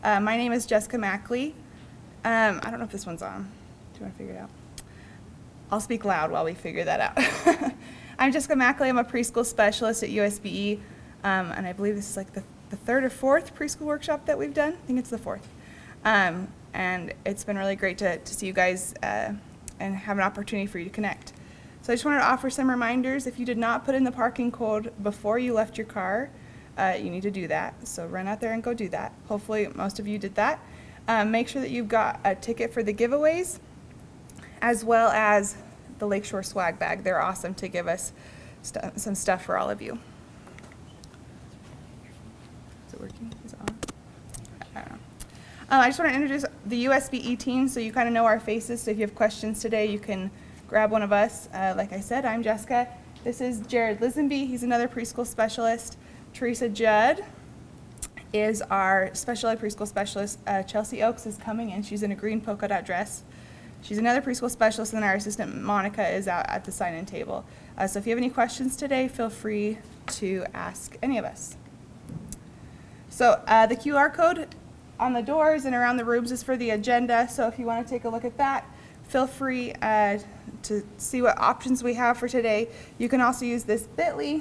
My name is Jessica Mackley. I don't know if this one's on. Do you want to figure it out? I'll speak loud while we figure that out. I'm Jessica Mackley. I'm a preschool specialist at USBE, and I believe this is like the third or fourth preschool workshop that we've done. I think it's the fourth. And it's been really great to see you guys and have an opportunity for you to connect. So I just wanted to offer some reminders. If you did not put in the parking code before you left your car, you need to do that. So run out there and go do that. Hopefully most of you did that. Make sure that you've got a ticket for the giveaways, as well as the Lakeshore swag bag. They're awesome to give us some stuff for all of you. Is it working? Is it on? I don't know. I just want to introduce the USBE team so you kind of know our faces. So if you have questions today, you can grab one of us. Like I said, I'm Jessica. This is Jared Lisenby. He's another preschool specialist. Teresa Judd is our special ed preschool specialist. Chelsea Oakes is coming in. She's in a green polka dot dress. She's another preschool specialist, and our assistant Monica is out at the sign-in table. So if you have any questions today, feel free to ask any of us. So the QR code on the doors and around the rooms is for the agenda. So if you want to take a look at that, feel free to see what options we have for today. You can also use this bit.ly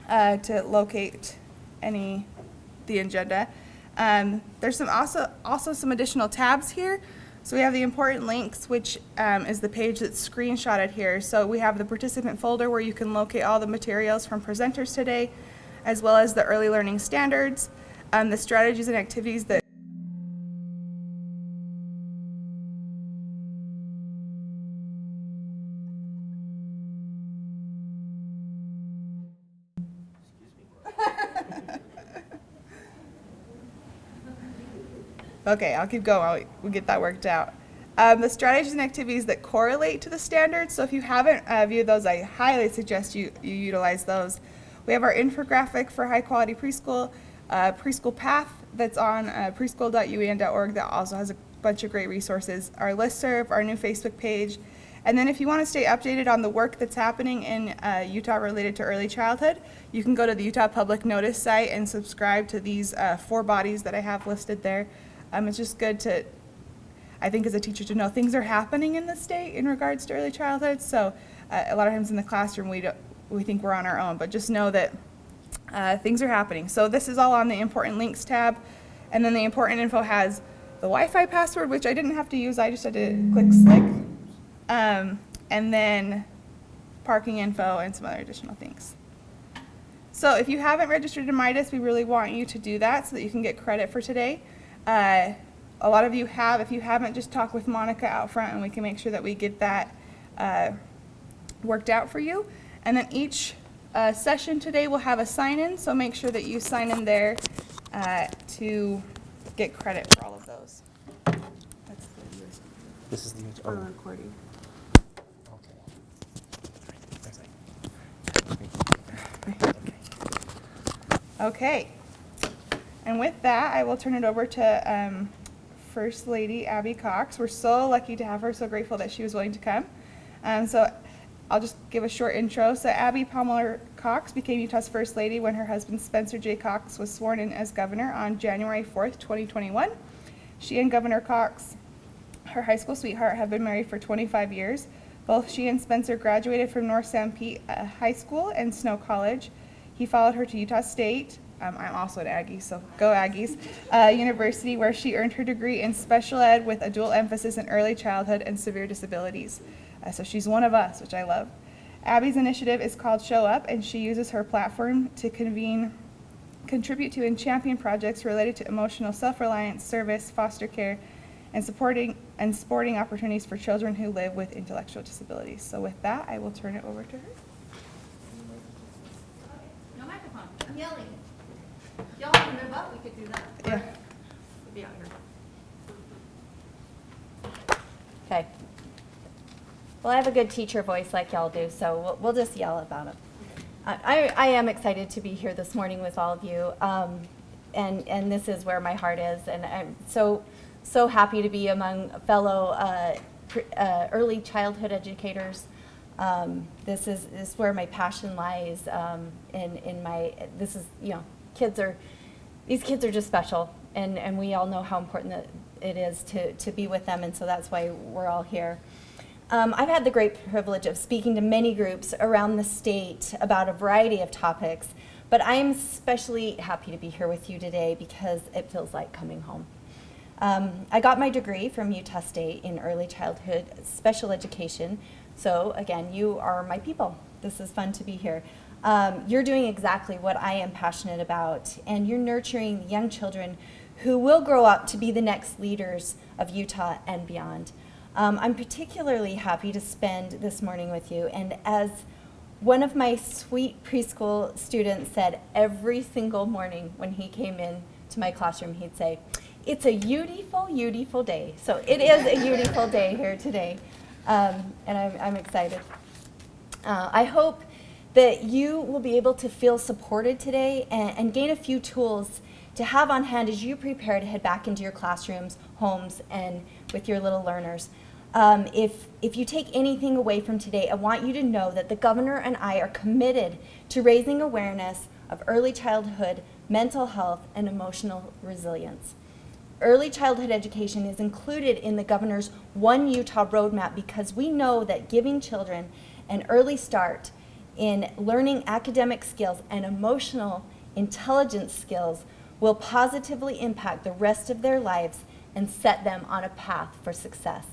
to locate the agenda. There's also some additional tabs here. So we have the important links, which is the page that's screenshotted here. So we have the participant folder where you can locate all the materials from presenters today, as well as the early learning standards, the strategies and activities that Okay, I'll keep going while we get that worked out. The strategies and activities that correlate to the standards. So if you haven't viewed those, I highly suggest you utilize those. We have our infographic for high quality preschool, preschool path that's on preschool.uan.org that also has a bunch of great resources. Our listserv, our new Facebook page. And then if you want to stay updated on the work that's happening in Utah related to early childhood, you can go to the Utah Public Notice site and subscribe to these 4 bodies that I have listed there. It's just good to, I think as a teacher, to know things are happening in the state in regards to early childhood. So a lot of times in the classroom we think we're on our own, but just know that things are happening. So this is all on the important links tab, and then the important info has the Wi-Fi password, which I didn't have to use. I just had to click slick, and then parking info and some other additional things. So if you haven't registered to Midas, we really want you to do that so that you can get credit for today. A lot of you have. If you haven't, just talk with Monica out front and we can make sure that we get that worked out for you. And then each session today will have a sign-in, so make sure that you sign in there to get credit for all of those. That's the USB. This is the recording. Okay. And with that, I will turn it over to First Lady Abby Cox. We're so lucky to have her, so grateful that she was willing to come. So I'll just give a short intro. So Abby Palmer Cox became Utah's First Lady when her husband Spencer J. Cox was sworn in as governor on January 4th, 2021. She and Governor Cox, her high school sweetheart, have been married for 25 years. Both she and Spencer graduated from North San Pete High School and Snow College. He followed her to Utah State. I'm also an Aggie, so go Aggies. University, where she earned her degree in special ed with a dual emphasis in early childhood and severe disabilities. So she's one of us, which I love. Abby's initiative is called Show Up, and she uses her platform to contribute to and champion projects related to emotional self-reliance, service, foster care, and sporting opportunities for children who live with intellectual disabilities. So with that, I will turn it over to her. No microphone. I'm yelling. Y'all want to move up? We could do that. Yeah. We'll be out here. Okay. Well, I have a good teacher voice like y'all do, so we'll just yell about them. I am excited to be here this morning with all of you, and this is where my heart is, and I'm so happy to be among fellow early childhood educators. This is where my passion lies. These kids are just special, and we all know how important it is to be with them, and so that's why we're all here. I've had the great privilege of speaking to many groups around the state about a variety of topics, but I am especially happy to be here with you today because it feels like coming home. I got my degree from Utah State in early childhood special education, so again, you are my people. This is fun to be here. You're doing exactly what I am passionate about, and you're nurturing young children who will grow up to be the next leaders of Utah and beyond. I'm particularly happy to spend this morning with you, and as one of my sweet preschool students said every single morning when he came in to my classroom, he'd say, "It's a beautiful, beautiful day." So it is a beautiful day here today, and I'm excited. I hope that you will be able to feel supported today and gain a few tools to have on hand as you prepare to head back into your classrooms, homes, and with your little learners. If you take anything away from today, I want you to know that the governor and I are committed to raising awareness of early childhood, mental health, and emotional resilience. Early childhood education is included in the governor's One Utah Roadmap because we know that giving children an early start in learning academic skills and emotional intelligence skills will positively impact the rest of their lives and set them on a path for success.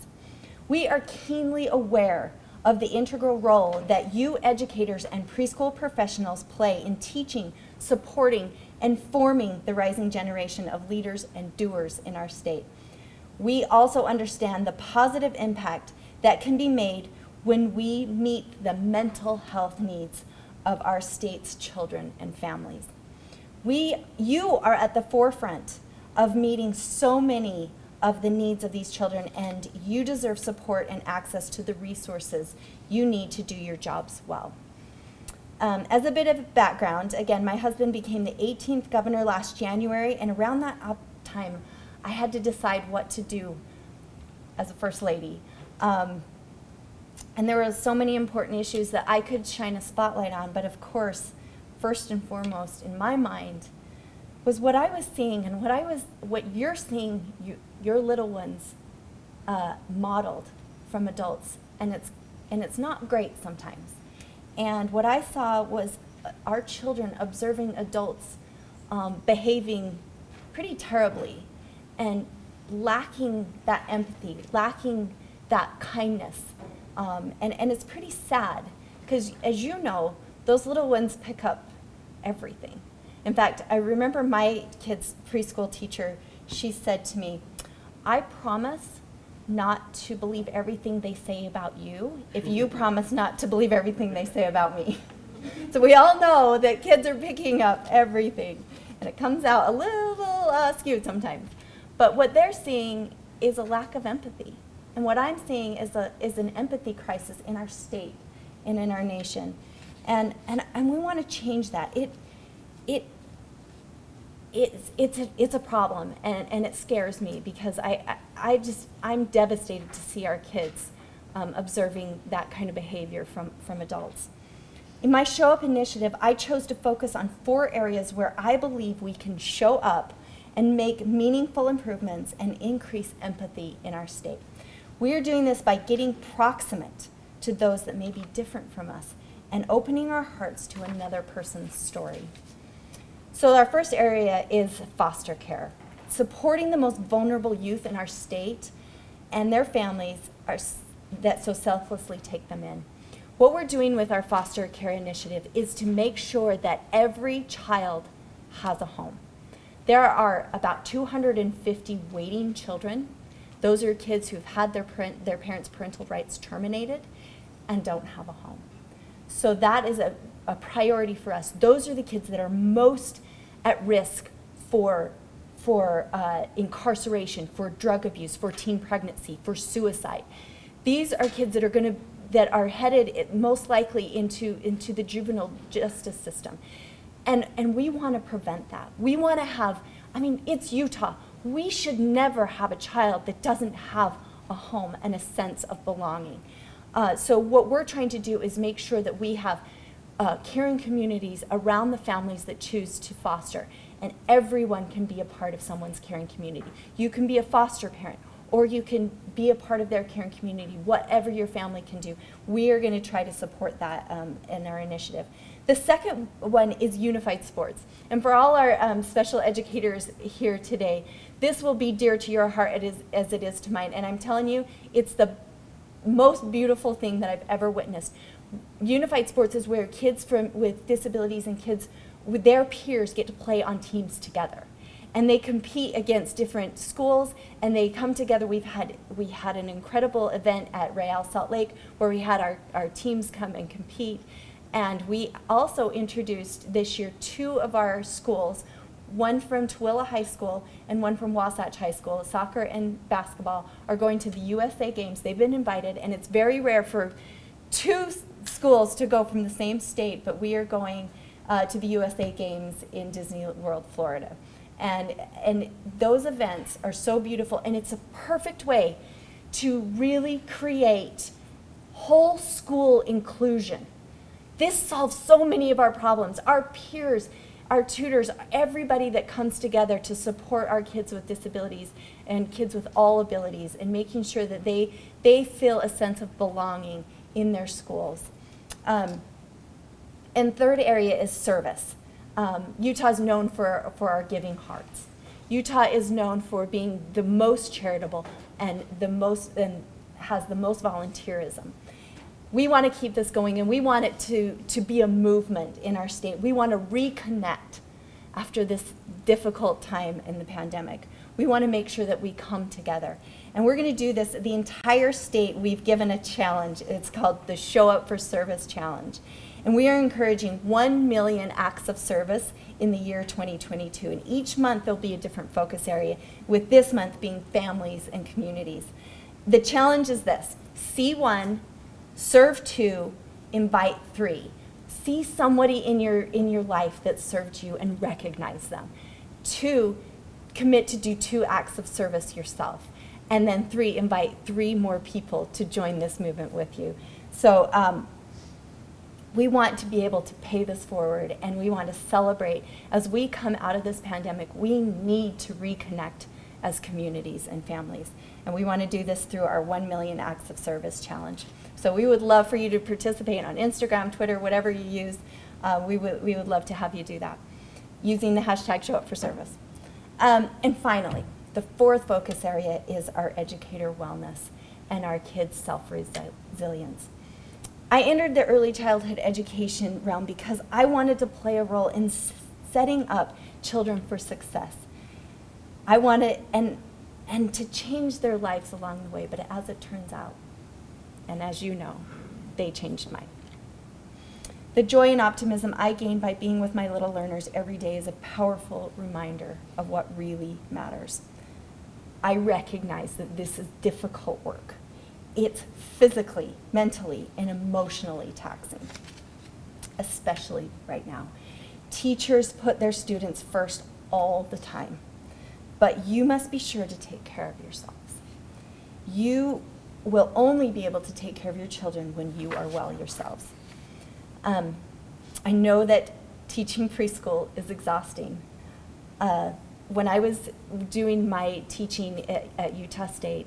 We are keenly aware of the integral role that you educators and preschool professionals play in teaching, supporting, and forming the rising generation of leaders and doers in our state. We also understand the positive impact that can be made when we meet the mental health needs of our state's children and families. You are at the forefront of meeting so many of the needs of these children, and you deserve support and access to the resources you need to do your jobs well. As a bit of background, again, my husband became the 18th governor last January, and around that time, I had to decide what to do as a first lady. And there were so many important issues that I could shine a spotlight on, but of course, first and foremost in my mind was what I was seeing and what you're seeing your little ones modeled from adults, and it's not great sometimes. And what I saw was our children observing adults behaving pretty terribly and lacking that empathy, lacking that kindness. And it's pretty sad because, as you know, those little ones pick up everything. In fact, I remember my kid's preschool teacher, she said to me, "I promise not to believe everything they say about you if you promise not to believe everything they say about me." So we all know that kids are picking up everything, and it comes out a little skewed sometimes. But what they're seeing is a lack of empathy. And what I'm seeing is an empathy crisis in our state and in our nation. And we want to change that. It's a problem, and it scares me because I'm devastated to see our kids observing that kind of behavior from adults. In my Show Up initiative, I chose to focus on 4 areas where I believe we can show up and make meaningful improvements and increase empathy in our state. We are doing this by getting proximate to those that may be different from us and opening our hearts to another person's story. So our first area is foster care. Supporting the most vulnerable youth in our state and their families that so selflessly take them in. What we're doing with our foster care initiative is to make sure that every child has a home. There are about 250 waiting children. Those are kids who've had their parents' parental rights terminated and don't have a home. So that is a priority for us. Those are the kids that are most at risk for incarceration, for drug abuse, for teen pregnancy, for suicide. These are kids that are headed most likely into the juvenile justice system. And we want to prevent that. We want to have, it's Utah. We should never have a child that doesn't have a home and a sense of belonging. So what we're trying to do is make sure that we have caring communities around the families that choose to foster. and everyone can be a part of someone's caring community. You can be a foster parent, or you can be a part of their caring community, whatever your family can do. We are going to try to support that in our initiative. The second one is unified sports. And for all our special educators here today, this will be dear to your heart as it is to mine. And I'm telling you, it's the most beautiful thing that I've ever witnessed. Unified sports is where kids with disabilities and kids with their peers get to play on teams together. And they compete against different schools, and they come together. We had an incredible event at Real Salt Lake where we had our teams come and compete. And we also introduced this year 2 of our schools, one from Tooele High School and one from Wasatch High School. Soccer and basketball are going to the USA Games. They've been invited, and it's very rare for 2 schools to go from the same state, but we are going to the USA Games in Disney World, Florida. And those events are so beautiful, and it's a perfect way to really create whole school inclusion. This solves so many of our problems. Our peers, our tutors, everybody that comes together to support our kids with disabilities and kids with all abilities, and making sure that they feel a sense of belonging in their schools. And third area is service. Utah is known for our giving hearts. Utah is known for being the most charitable and has the most volunteerism. We want to keep this going, and we want it to be a movement in our state. We want to reconnect after this difficult time in the pandemic. We want to make sure that we come together. And we're going to do this, the entire state, we've given a challenge. It's called the Show Up for Service Challenge. And we are encouraging 1 million acts of service in the year 2022. And each month there'll be a different focus area, with this month being families and communities. The challenge is this: see 1, serve 2, invite 3. See somebody in your life that served you and recognize them. 2, commit to do 2 acts of service yourself. And then 3, invite 3 more people to join this movement with you. So we want to be able to pay this forward, and we want to celebrate. As we come out of this pandemic, we need to reconnect as communities and families. And we want to do this through our 1 million acts of service challenge. So we would love for you to participate on Instagram, Twitter, whatever you use. We would love to have you do that using the hashtag #ShowUpForService. And finally, the 4th focus area is our educator wellness and our kids' self-resilience. I entered the early childhood education realm because I wanted to play a role in setting up children for success. I wanted and to change their lives along the way, but as it turns out, and as you know, they changed mine. The joy and optimism I gain by being with my little learners every day is a powerful reminder of what really matters. I recognize that this is difficult work. It's physically, mentally, and emotionally taxing, especially right now. Teachers put their students first all the time, but you must be sure to take care of yourselves. You will only be able to take care of your children when you are well yourselves. I know that teaching preschool is exhausting. When I was doing my teaching at Utah State,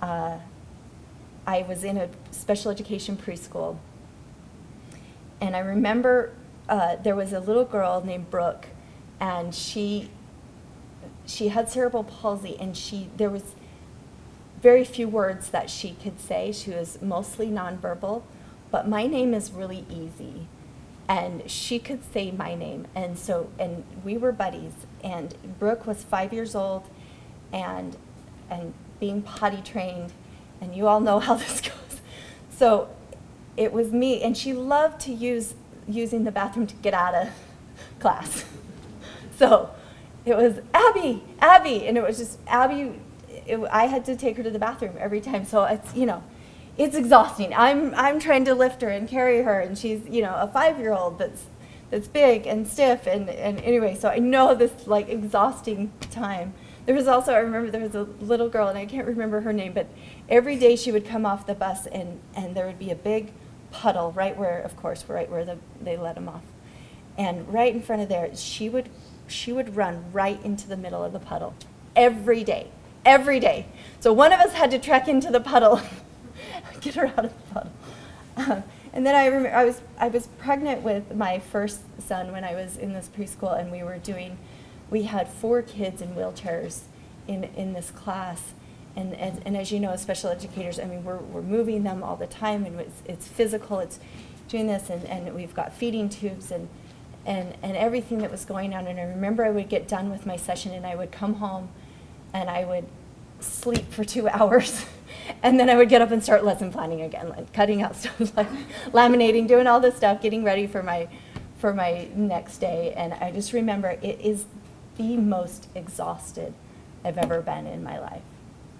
I was in a special education preschool, and I remember there was a little girl named Brooke, and she had cerebral palsy, and there was very few words that she could say. She was mostly nonverbal, but my name is really easy, and she could say my name, and we were buddies. And Brooke was 5 years old, and being potty trained. And you all know how this goes. So it was me, and she loved to using the bathroom to get out of class. So it was Abby, and it was just Abby. I had to take her to the bathroom every time. So it's exhausting. I'm trying to lift her and carry her, and she's a 5-year-old that's big and stiff, and anyway. So I know this exhausting time. There was also, I remember there was a little girl, and I can't remember her name, but every day she would come off the bus, and there would be a big puddle right where they let them off. And right in front of there, she would she would run right into the middle of the puddle every day, every day. So one of us had to trek into the puddle, get her out of the puddle. And then I remember I was pregnant with my first son when I was in this preschool, and we had 4 kids in wheelchairs in this class. And as you know, as special educators, I mean, we're moving them all the time, and it's physical, it's doing this, and we've got feeding tubes and everything that was going on. And I remember I would get done with my session, and I would come home, and I would sleep for 2 hours, and then I would get up and start lesson planning again, like cutting out stuff, like laminating, doing all this stuff, getting ready for my next day. And I just remember it is the most exhausted I've ever been in my life.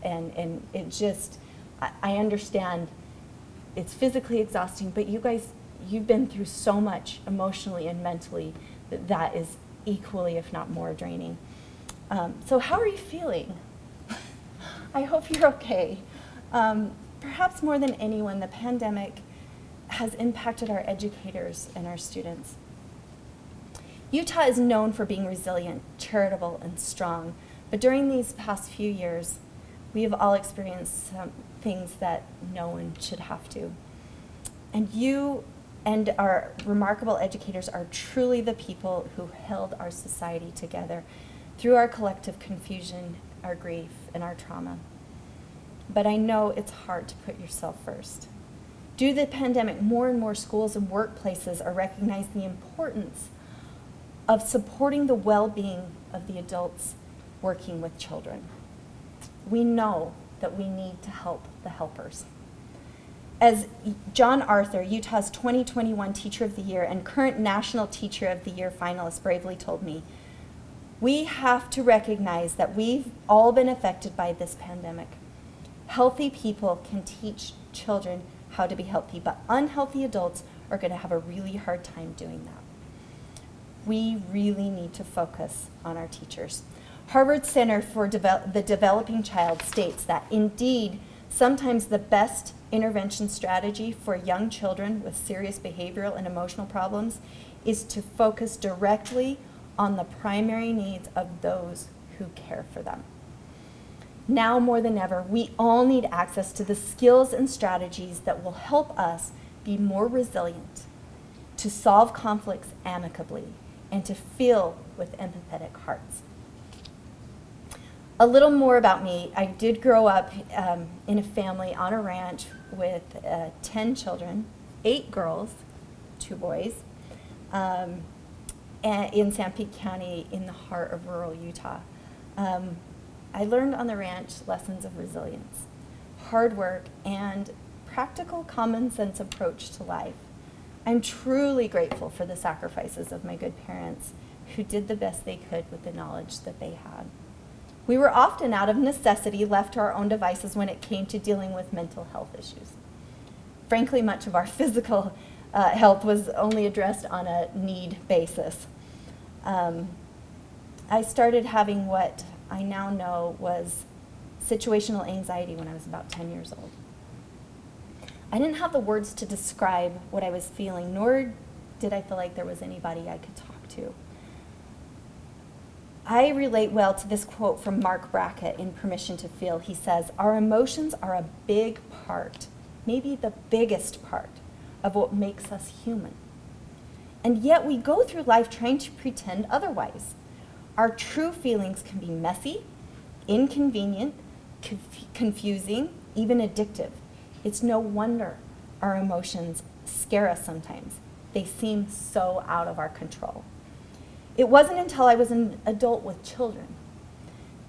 And it just, I understand it's physically exhausting, but you guys, you've been through so much emotionally and mentally that is equally, if not more, draining. So how are you feeling? I hope you're okay. Perhaps more than anyone, the pandemic has impacted our educators and our students. Utah is known for being resilient, charitable, and strong, but during these past few years, we have all experienced some things that no one should have to. And you and our remarkable educators are truly the people who held our society together through our collective confusion, our grief, and our trauma. But I know it's hard to put yourself first. Due to the pandemic, more and more schools and workplaces are recognizing the importance of supporting the well-being of the adults working with children. We know that we need to help the helpers. As John Arthur, Utah's 2021 Teacher of the Year and current National Teacher of the Year finalist, bravely told me, we have to recognize that we've all been affected by this pandemic. Healthy people can teach children how to be healthy, but unhealthy adults are going to have a really hard time doing that. We really need to focus on our teachers. Harvard Center for the Developing Child states that indeed, sometimes the best intervention strategy for young children with serious behavioral and emotional problems is to focus directly on the primary needs of those who care for them. Now more than ever, we all need access to the skills and strategies that will help us be more resilient, to solve conflicts amicably, and to feel with empathetic hearts. A little more about me. I did grow up in a family on a ranch with 10 children, 8 girls, 2 boys, and in Sanpete County in the heart of rural Utah. I learned on the ranch lessons of resilience, hard work, and practical common sense approach to life. I'm truly grateful for the sacrifices of my good parents who did the best they could with the knowledge that they had. We were often out of necessity left to our own devices when it came to dealing with mental health issues. Frankly, much of our physical health was only addressed on a need basis. I started having what I now know was situational anxiety when I was about 10 years old. I didn't have the words to describe what I was feeling, nor did I feel like there was anybody I could talk to. I relate well to this quote from Mark Brackett in Permission to Feel. He says, "Our emotions are a big part, maybe the biggest part, of what makes us human. And yet we go through life trying to pretend otherwise. Our true feelings can be messy, inconvenient, confusing, even addictive. It's no wonder our emotions scare us sometimes. They seem so out of our control." It wasn't until I was an adult with children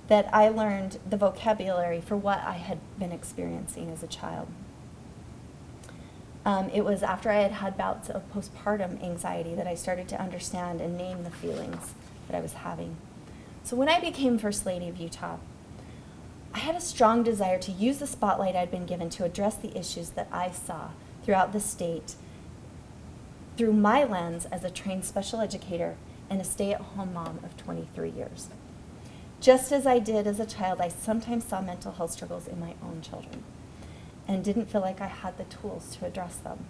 that I learned the vocabulary for what I had been experiencing as a child. It was after I had had bouts of postpartum anxiety that I started to understand and name the feelings that I was having. So when I became First Lady of Utah, I had a strong desire to use the spotlight I'd been given to address the issues that I saw throughout the state through my lens as a trained special educator and a stay-at-home mom of 23 years. Just as I did as a child, I sometimes saw mental health struggles in my own children and didn't feel like I had the tools to address them.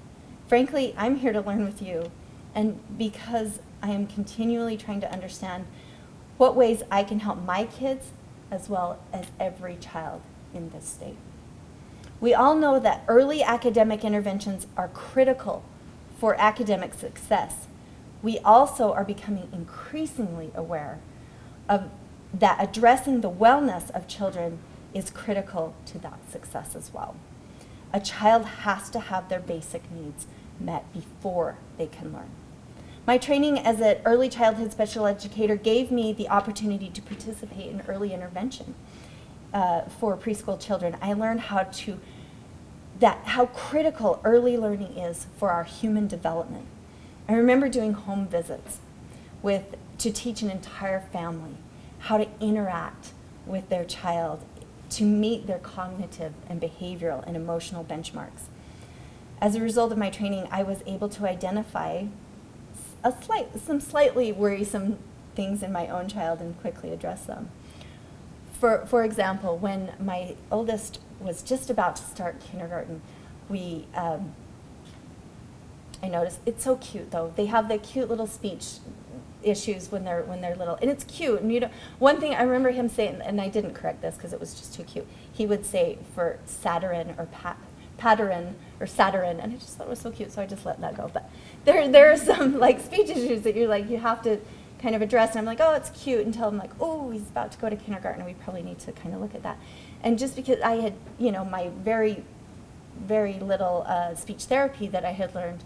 Frankly, I'm here to learn with you, and because I am continually trying to understand what ways I can help my kids as well as every child in this state. We all know that early academic interventions are critical for academic success. We also are becoming increasingly aware of that addressing the wellness of children is critical to that success as well. A child has to have their basic needs met before they can learn. My training as an early childhood special educator gave me the opportunity to participate in early intervention for preschool children. I learned how critical early learning is for our human development. I remember doing home visits to teach an entire family how to interact with their child to meet their cognitive and behavioral and emotional benchmarks. As a result of my training, I was able to identify some slightly worrisome things in my own child and quickly address them. For example, when my oldest was just about to start kindergarten, I noticed, it's so cute though. They have the cute little speech issues when they're little, and it's cute. And one thing I remember him saying, and I didn't correct this because it was just too cute. He would say for Saturn or Patarin or Saturn, and I just thought it was so cute, so I just let that go. But there are some like speech issues that you have to kind of address, and I'm like, oh, it's cute, until I'm like, oh, he's about to go to kindergarten, and we probably need to kind of look at that. And just because I had, my very, very little speech therapy that I had learned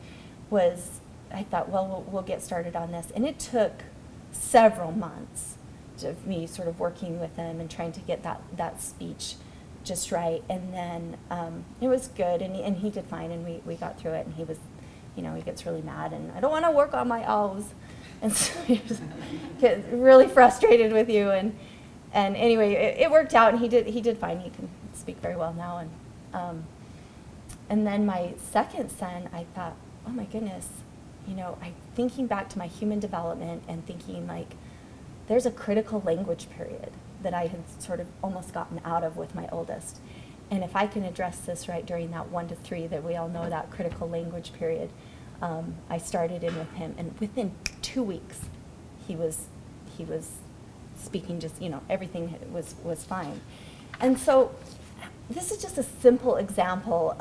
was, I thought, well, we'll get started on this. And it took several months of me sort of working with him and trying to get that speech just right. And then it was good, and he did fine, and we got through it. And he was, he gets really mad, and I don't want to work on my O's. And so he just gets really frustrated with you. And anyway, it worked out, and he did fine. He can speak very well now. And then my second son, I thought, oh my goodness, I'm thinking back to my human development and thinking like, there's a critical language period that I had sort of almost gotten out of with my oldest. And if I can address this right during that 1 to 3 that we all know, that critical language period, I started in with him, and within 2 weeks, he was speaking just, everything was fine. And so this is just a simple example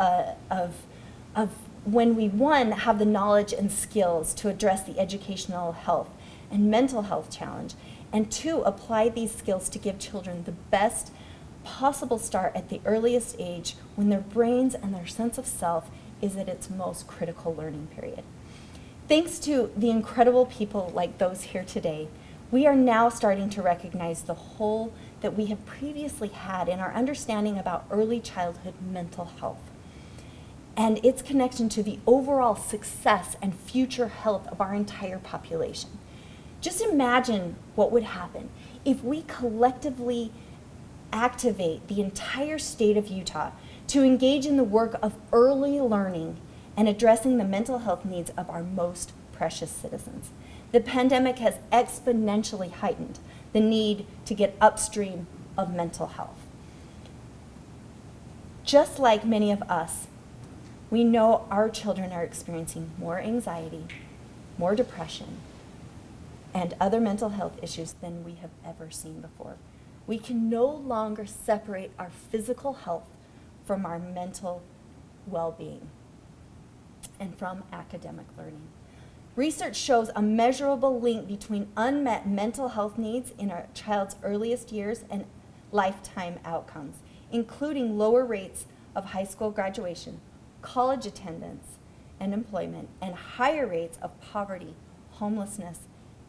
of when we, one, have the knowledge and skills to address the educational health and mental health challenge, and two, apply these skills to give children the best possible start at the earliest age when their brains and their sense of self is at its most critical learning period. Thanks to the incredible people like those here today, we are now starting to recognize the hole that we have previously had in our understanding about early childhood mental health and its connection to the overall success and future health of our entire population. Just imagine what would happen if we collectively activate the entire state of Utah to engage in the work of early learning and addressing the mental health needs of our most precious citizens. The pandemic has exponentially heightened the need to get upstream of mental health. Just like many of us, we know our children are experiencing more anxiety, more depression, and other mental health issues than we have ever seen before. We can no longer separate our physical health from our mental well-being and from academic learning. Research shows a measurable link between unmet mental health needs in our child's earliest years and lifetime outcomes, including lower rates of high school graduation, college attendance and employment, and higher rates of poverty, homelessness,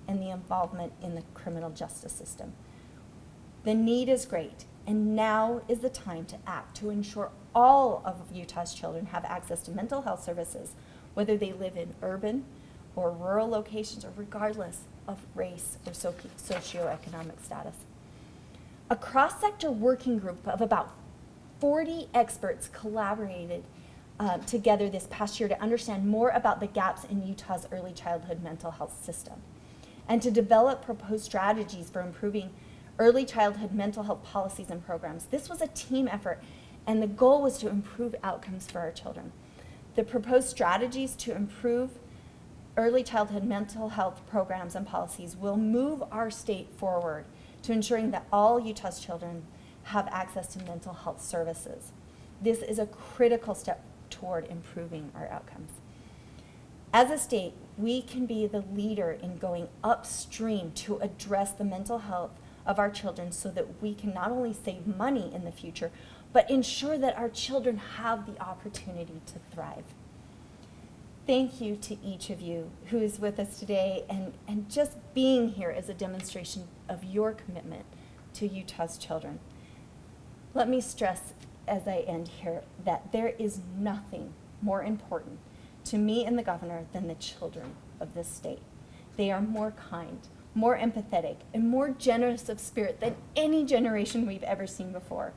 and the involvement in the criminal justice system. The need is great, and now is the time to act to ensure all of Utah's children have access to mental health services, whether they live in urban or rural locations, or regardless of race or socioeconomic status. A cross-sector working group of about 40 experts collaborated together this past year to understand more about the gaps in Utah's early childhood mental health system and to develop proposed strategies for improving early childhood mental health policies and programs. This was a team effort, and the goal was to improve outcomes for our children. The proposed strategies to improve early childhood mental health programs and policies will move our state forward to ensuring that all Utah's children have access to mental health services. This is a critical step toward improving our outcomes. As a state, we can be the leader in going upstream to address the mental health of our children so that we can not only save money in the future, but ensure that our children have the opportunity to thrive. Thank you to each of you who is with us today, and just being here is a demonstration of your commitment to Utah's children. Let me stress as I end here that there is nothing more important to me and the governor than the children of this state. They are more kind, more empathetic, and more generous of spirit than any generation we've ever seen before.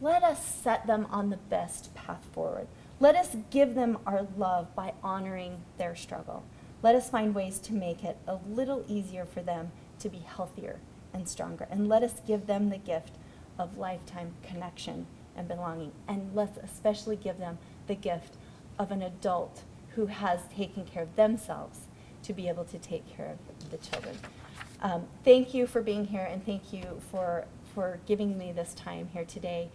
Let us set them on the best path forward. Let us give them our love by honoring their struggle. Let us find ways to make it a little easier for them to be healthier and stronger. And let us give them the gift of lifetime connection and belonging. And let's especially give them the gift of an adult who has taken care of themselves to be able to take care of the children. Thank you for being here, and thank you for giving me this time here today.